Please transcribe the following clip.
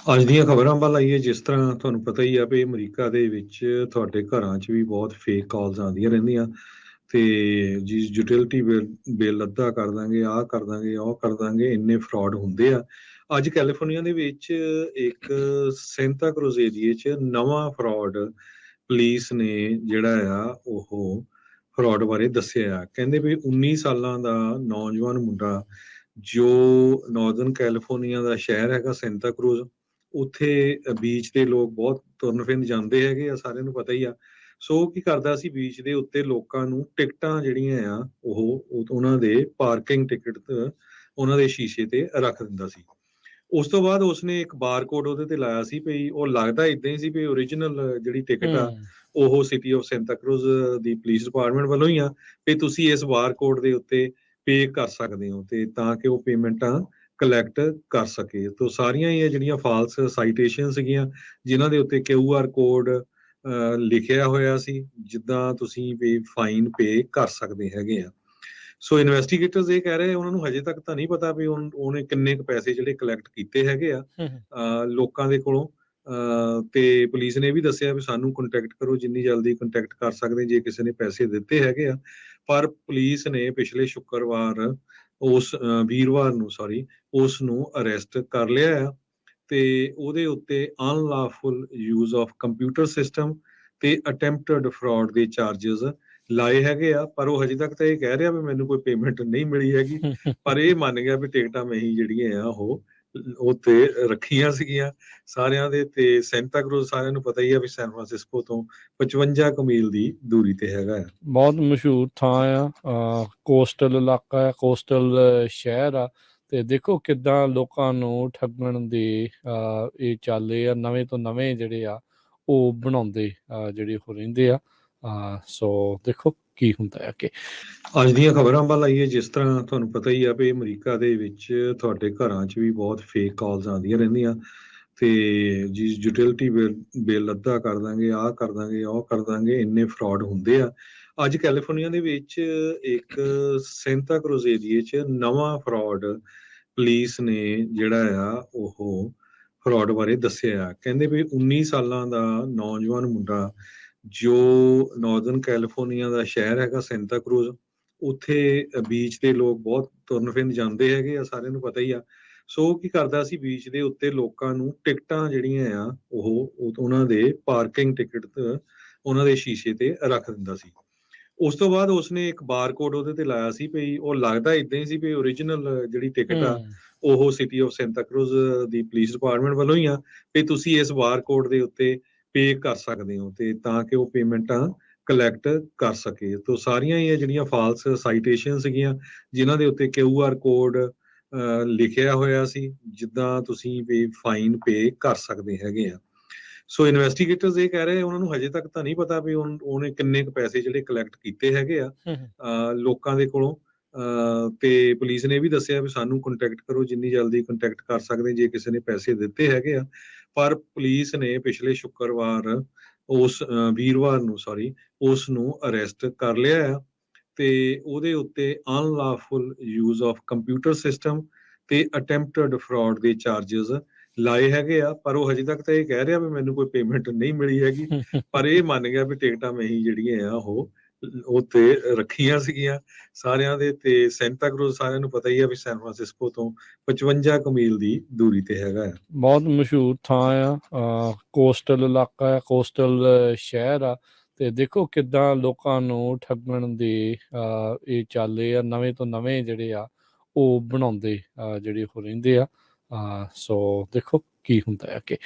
ਅੱਜ ਦੀਆਂ ਖਬਰਾਂ ਵੱਲ ਆਈਏ। ਜਿਸ ਤਰ੍ਹਾਂ ਤੁਹਾਨੂੰ ਪਤਾ ਹੀ ਆ ਵੀ ਅਮਰੀਕਾ ਦੇ ਵਿੱਚ ਤੁਹਾਡੇ ਘਰਾਂ 'ਚ ਵੀ ਬਹੁਤ ਫੇਕ ਕਾਲਸ ਆਉਂਦੀਆਂ ਰਹਿੰਦੀਆਂ ਤੇ ਜੀ ਯੂਟਿਲਿਟੀ ਬਿੱਲ ਅੱਧਾ ਕਰ ਦਾਂਗੇ, ਆਹ ਕਰ ਦਾਂਗੇ, ਉਹ ਕਰ ਦਾਂਗੇ, ਇੰਨੇ ਫਰਾਡ ਹੁੰਦੇ ਆ। ਅੱਜ ਕੈਲੀਫੋਰਨੀਆ ਦੇ ਵਿੱਚ ਇੱਕ ਸੈਂਟਾ ਕਰੂਜ਼ ਏਰੀਏ 'ਚ ਨਵਾਂ ਫਰਾਡ ਪੁਲਿਸ ਨੇ ਜਿਹੜਾ ਆ ਉਹ ਫਰਾਡ ਬਾਰੇ ਦੱਸਿਆ ਆ। ਕਹਿੰਦੇ ਵੀ 19 ਸਾਲਾਂ ਦਾ ਨੌਜਵਾਨ ਮੁੰਡਾ ਜੋ ਨਾਰਦਰਨ ਕੈਲੀਫੋਰਨੀਆ ਦਾ ਸ਼ਹਿਰ ਹੈਗਾ ਸੈਂਟਾ ਕਰੂਜ਼, ਉੱਥੇ ਬੀਚ ਤੇ ਲੋਕ ਬਹੁਤ ਤੁਰਨ ਫਿਰਨ ਜਾਂਦੇ ਹੈਗੇ ਆ, ਸਾਰਿਆਂ ਨੂੰ ਪਤਾ ਹੀ ਆ। ਸੋ ਕੀ ਕਰਦਾ ਸੀ, ਬੀਚ ਦੇ ਉੱਤੇ ਲੋਕਾਂ ਨੂੰ ਟਿਕਟਾਂ ਜਿਹੜੀਆਂ ਆ ਉਹਨਾਂ ਦੇ ਪਾਰਕਿੰਗ ਟਿਕਟ ਉਹਨਾਂ ਦੇ ਸ਼ੀਸ਼ੇ ਤੇ ਰੱਖ ਦਿੰਦਾ ਸੀ। ਉਸ ਤੋਂ ਬਾਅਦ ਉਸਨੇ ਇੱਕ ਬਾਰਕੋਡ ਉਹਦੇ ਤੇ ਲਾਇਆ ਸੀ ਵੀ ਉਹ ਲੱਗਦਾ ਇਦਾਂ ਹੀ ਸੀ ਵੀ ਓਰੀਜਨਲ ਜਿਹੜੀ ਟਿਕਟ ਆ ਹੂੰ, ਉਹ city of Santa Cruz the police department ਵੱਲੋਂ ਹੀ ਆ, ਵੀ ਤੁਸੀਂ ਇਸ ਬਾਰਕੋਡ ਦੇ ਉੱਤੇ ਪੇ ਕਰ ਸਕਦੇ ਹੋ ਤੇ ਤਾਂ ਕਿ ਉਹ ਪੇਮੈਂਟਾਂ ਕਲੈਕਟ ਕਰ ਸਕੇ। ਤੋਂ ਸਾਰੀਆਂ ਹੀ ਇਹ ਜਿਹੜੀਆਂ ਫਾਲਸ ਸਾਈਟੇਸ਼ਨ ਸੀਗੀਆਂ, ਜਿਨ੍ਹਾਂ ਦੇ ਉੱਤੇ QR ਕੋਡ ਲਿਖਿਆ ਹੋਇਆ ਸੀ, ਜਿੱਦਾਂ ਤੁਸੀਂ ਵੀ ਫਾਈਨ ਪੇ ਕਰ ਸਕਦੇ ਹੈਗੇ ਆ। ਸੋ ਇਨਵੈਸਟੀਗੇਟਰਸ ਇਹ ਕਹਿ ਰਹੇ ਉਹਨਾਂ ਨੂੰ ਹਜੇ ਤੱਕ ਤਾਂ ਨਹੀਂ ਪਤਾ ਵੀ ਉਹਨੇ ਕਿੰਨੇ ਕੁ ਪੈਸੇ ਜਿਹੜੇ ਕਲੈਕਟ ਕੀਤੇ ਹੈਗੇ ਆ ਹੂੰ, ਹੂੰ। ਲੋਕਾਂ ਦੇ ਕੋਲੋਂ। ਤੇ ਪੁਲਿਸ ਨੇ ਵੀ ਦੱਸਿਆ ਵੀ ਸਾਨੂੰ ਕੰਟੈਕਟ ਕਰੋ, ਜਿੰਨੀ ਜਲਦੀ ਕੰਟੈਕਟ ਕਰ ਸਕਦੇ ਜੇ ਕਿਸੇ ਨੇ ਪੈਸੇ ਦਿੱਤੇ ਹੈਗੇ ਆ। ਪਰ ਪੁਲਿਸ ਨੇ ਪਿਛਲੇ ਸ਼ੁੱਕਰਵਾਰ ਵੀਰਵਾਰ ਨੂੰ ਉਸ ਨੂੰ ਅਰੈਸਟ ਕਰ ਲਿਆ ਆ ਤੇ ਉਹਦੇ ਉੱਤੇ ਅਨਲਾਫੁਲ ਯੂਜ਼ ਆਫ ਕੰਪਿਊਟਰ ਸਿਸਟਮ ਤੇ ਅਟੈਂਪਟਡ ਫਰਾਡ ਦੇ ਚਾਰजेस ਲਾਏ ਹੈਗੇ ਆ। ਪਰ ਉਹ ਹਜੇ ਤੱਕ ਤਾਂ ਇਹ ਕਹਿ ਰਿਹਾ ਵੀ ਮੈਨੂੰ ਕੋਈ ਪੇਮੈਂਟ ਨਹੀਂ ਮਿਲੀ ਹੈਗੀ, ਪਰ ਇਹ ਮੰਨ ਗਿਆ ਵੀ ਟਿਕਟਾਂ ਮੈਂ ਹੀ ਜਿਹੜੀਆਂ ਆ ਉਹ ਤੇ ਰੱਖੀਆਂ ਸੀਗੀਆਂ ਸਾਰਿਆਂ ਦੇ। ਤੇ ਸੈਂਟਾ ਕਰੂਜ਼ ਸਾਰਿਆਂ ਨੂੰ ਪਤਾ ਹੀ ਆ ਵੀ ਸੈਨ ਫਰਾਂਸਿਸਕੋ ਤੋਂ 55 ਕੁ ਮੀਲ ਦੀ ਦੂਰੀ ਤੇ ਹੈਗਾ ਆ। ਬਹੁਤ ਮਸ਼ਹੂਰ ਥਾਂ ਆ, ਕੋਸਟਲ ਇਲਾਕਾ ਆ, ਕੋਸਟਲ ਸ਼ਹਿਰ ਆ। ਤੇ ਦੇਖੋ ਕਿੱਦਾਂ ਲੋਕਾਂ ਨੂੰ ਠੱਗਣ ਦੇ ਇਹ ਚਾਲੇ ਆ, ਨਵੇਂ ਤੋਂ ਨਵੇਂ ਜਿਹੜੇ ਆ ਉਹ ਬਣਾਉਂਦੇ ਜਿਹੜੇ ਉਹ ਰਹਿੰਦੇ ਆ। ਸੋ ਦੇਖੋ ਕੀ ਹੁੰਦਾ ਹੈ ਕਿ ਅੱਜ ਦੀਆਂ ਖਬਰਾਂ ਵੱਲ ਆਈਏ। ਜਿਸ ਤਰ੍ਹਾਂ ਤੁਹਾਨੂੰ ਪਤਾ ਹੀ ਆ ਵੀ ਅਮਰੀਕਾ ਦੇ ਵਿੱਚ ਤੁਹਾਡੇ ਘਰਾਂ 'ਚ ਵੀ ਬਹੁਤ ਫੇਕ ਕਾਲਸ ਆਉਂਦੀਆਂ ਰਹਿੰਦੀਆਂ ਤੇ ਜੀ ਯੂਟਿਲਿਟੀ ਬਿੱਲ ਅੱਧਾ ਕਰ ਦਾਂਗੇ, ਆਹ ਕਰ ਦਾਂਗੇ, ਉਹ ਕਰ ਦਾਂਗੇ, ਇੰਨੇ ਫਰਾਡ ਹੁੰਦੇ ਆ। ਅੱਜ ਕੈਲੀਫੋਰਨੀਆ ਦੇ ਵਿੱਚ ਇੱਕ ਸੈਂਟਾ ਕਰੂਜ਼ ਏਰੀਏ 'ਚ ਨਵਾਂ ਫਰਾਡ ਪੁਲਿਸ ਨੇ ਜਿਹੜਾ ਆ ਉਹ ਫਰਾਡ ਬਾਰੇ ਦੱਸਿਆ। ਕਹਿੰਦੇ ਵੀ 19 ਸਾਲਾਂ ਦਾ ਨੌਜਵਾਨ ਮੁੰਡਾ ਜੋ ਨਾਰਦਰਨ ਕੈਲੀਫੋਰਨੀਆ ਦਾ ਸ਼ਹਿਰ ਹੈਗਾ ਸੈਂਟਾ ਕਰੂਜ਼, ਉੱਥੇ ਬੀਚ ਤੇ ਲੋਕ ਬਹੁਤ ਤੁਰਨ ਫਿਰਨ ਜਾਂਦੇ ਹੈਗੇ ਆ, ਸਾਰਿਆਂ ਨੂੰ ਪਤਾ ਹੀ ਆ। ਸੋ ਕੀ ਕਰਦਾ ਸੀ, ਬੀਚ ਦੇ ਉੱਤੇ ਲੋਕਾਂ ਨੂੰ ਟਿਕਟਾਂ ਜਿਹੜੀਆਂ ਆ ਉਹਨਾਂ ਦੇ ਪਾਰਕਿੰਗ ਟਿਕਟ ਉਹਨਾਂ ਦੇ ਸ਼ੀਸ਼ੇ ਤੇ ਰੱਖ ਦਿੰਦਾ ਸੀ। ਉਸ ਤੋਂ ਬਾਅਦ ਉਸਨੇ ਇੱਕ ਬਾਰਕੋਡ ਉਹਦੇ ਤੇ ਲਾਇਆ ਸੀ ਵੀ ਉਹ ਲੱਗਦਾ ਇਦਾਂ ਹੀ ਸੀ ਵੀ ਓਰੀਜਨਲ ਜਿਹੜੀ ਟਿਕਟ ਆ ਹੂੰ, ਉਹ city of Santa Cruz the police department ਵੱਲੋਂ ਹੀ ਆ, ਵੀ ਤੁਸੀਂ ਇਸ ਬਾਰਕੋਡ ਦੇ ਉੱਤੇ ਪੇ ਕਰ ਸਕਦੇ ਹੋ ਤੇ ਤਾਂ ਕਿ ਉਹ ਪੇਮੈਂਟਾਂ ਕਲੈਕਟ ਕਰ ਸਕੇ। ਤੋਂ ਸਾਰੀਆਂ ਹੀ ਇਹ ਜਿਹੜੀਆਂ ਫਾਲਸ ਸਾਈਟੇਸ਼ਨ ਸੀਗੀਆਂ, ਜਿਨ੍ਹਾਂ ਦੇ ਉੱਤੇ QR ਕੋਡ ਲਿਖਿਆ ਹੋਇਆ ਸੀ, ਜਿੱਦਾਂ ਤੁਸੀਂ ਵੀ ਫਾਈਨ ਪੇ ਕਰ ਸਕਦੇ ਹੈਗੇ ਆ। ਸੋ ਇਨਵੈਸਟੀਗੇਟਰਸ ਇਹ ਕਹਿ ਰਹੇ ਉਹਨਾਂ ਨੂੰ ਹਜੇ ਤੱਕ ਤਾਂ ਨਹੀਂ ਪਤਾ ਵੀ ਉਹਨੇ ਕਿੰਨੇ ਕੁ ਪੈਸੇ ਜਿਹੜੇ ਕਲੈਕਟ ਕੀਤੇ ਹੈਗੇ ਆ ਹੂੰ, ਹੂੰ। ਲੋਕਾਂ ਦੇ ਕੋਲੋਂ। ਤੇ ਪੁਲਿਸ ਨੇ ਵੀ ਦੱਸਿਆ ਵੀ ਸਾਨੂੰ ਕੰਟੈਕਟ ਕਰੋ, ਜਿੰਨੀ ਜਲਦੀ ਕੰਟੈਕਟ ਕਰ ਸਕਦੇ ਜੇ ਕਿਸੇ ਨੇ ਪੈਸੇ ਦਿੱਤੇ ਹੈਗੇ ਆ। ਪਰ ਪੁਲਿਸ ਨੇ ਪਿਛਲੇ ਸ਼ੁੱਕਰਵਾਰ ਵੀਰਵਾਰ ਨੂੰ ਉਸ ਨੂੰ ਅਰੈਸਟ ਕਰ ਲਿਆ ਆ ਤੇ ਉਹਦੇ ਉੱਤੇ ਅਨਲਾਫੁਲ ਯੂਜ਼ ਆਫ ਕੰਪਿਊਟਰ ਸਿਸਟਮ ਤੇ ਅਟੈਂਪਟਡ ਫਰਾਡ ਦੇ ਚਾਰजेस ਲਾਏ ਹੈਗੇ ਆ। ਪਰ ਉਹ ਹਜੇ ਤੱਕ ਤਾਂ ਇਹ ਕਹਿ ਰਿਹਾ ਵੀ ਮੈਨੂੰ ਕੋਈ ਪੇਮੈਂਟ ਨਹੀਂ ਮਿਲੀ ਹੈਗੀ, ਪਰ ਇਹ ਮੰਨ ਗਿਆ ਵੀ ਟਿਕਟਾਂ ਮੈਂ ਹੀ ਜਿਹੜੀਆਂ ਆ ਉਹ ਤੇ ਰੱਖੀਆਂ ਸੀਗੀਆਂ ਸਾਰਿਆਂ ਦੇ। ਤੇ ਸੈਂਟਾ ਕਰੂਜ਼ ਸਾਰਿਆਂ ਨੂੰ ਪਤਾ ਹੀ ਆ ਵੀ ਸੈਨ ਫਰਾਂਸਿਸਕੋ ਤੋਂ 55 ਕੁ ਮੀਲ ਦੀ ਦੂਰੀ ਤੇ ਹੈਗਾ ਆ। ਬਹੁਤ ਮਸ਼ਹੂਰ ਥਾਂ ਆ, ਕੋਸਟਲ ਇਲਾਕਾ ਆ, ਕੋਸਟਲ ਸ਼ਹਿਰ ਆ। ਤੇ ਦੇਖੋ ਕਿੱਦਾਂ ਲੋਕਾਂ ਨੂੰ ਠੱਗਣ ਦੇ ਇਹ ਚਾਲੇ ਆ, ਨਵੇਂ ਤੋਂ ਨਵੇਂ ਜਿਹੜੇ ਆ ਉਹ ਬਣਾਉਂਦੇ ਜਿਹੜੇ ਉਹ ਰਹਿੰਦੇ ਆ। ਸੋ ਦੇਖੋ ਕੀ ਹੁੰਦਾ ਹੈ ਕਿ